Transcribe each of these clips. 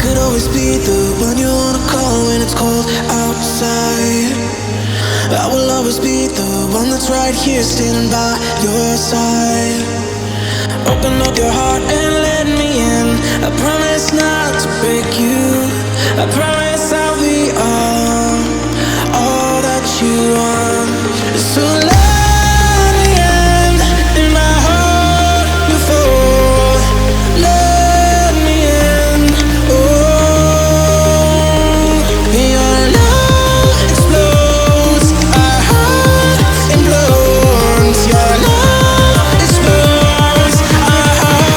could always be the one you wanna call when it's cold outside. I will always be the one that's right here standing by your side. Open up your heart and let me in. I promise not to break you. I promise I'll be all that you want. So let me in. In my heart you fall. Let me in. Oh, your love explodes. Our heart implodes. Your love explodes. Our hearts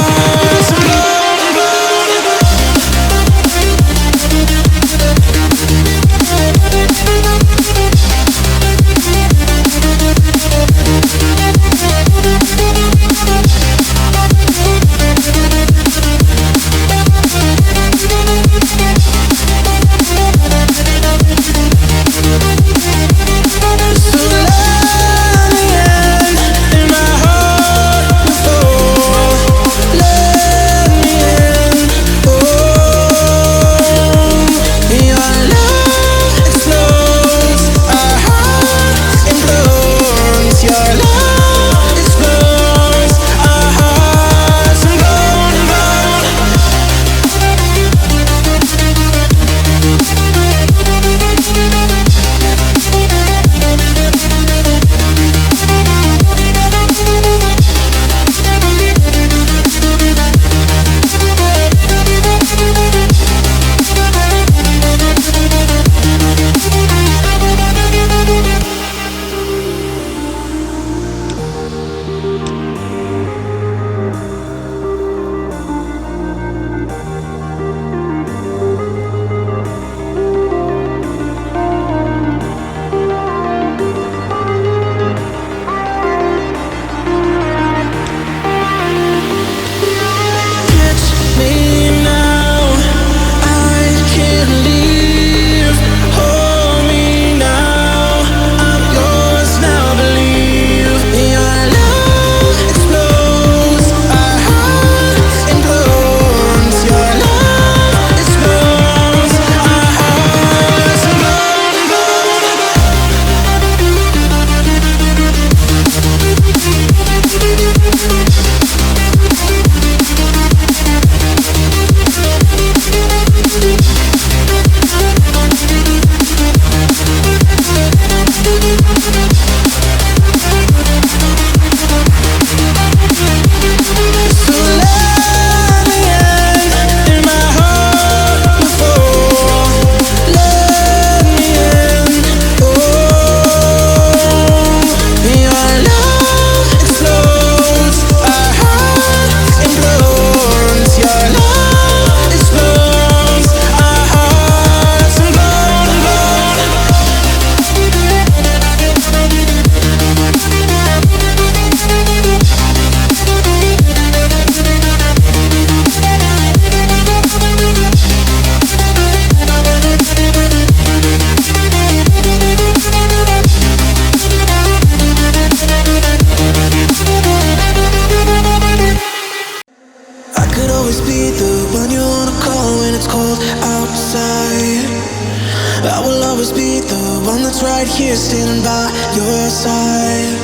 right here standing by your side.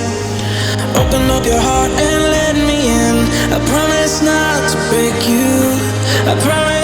Open up your heart and let me in. I promise not to break you. I promise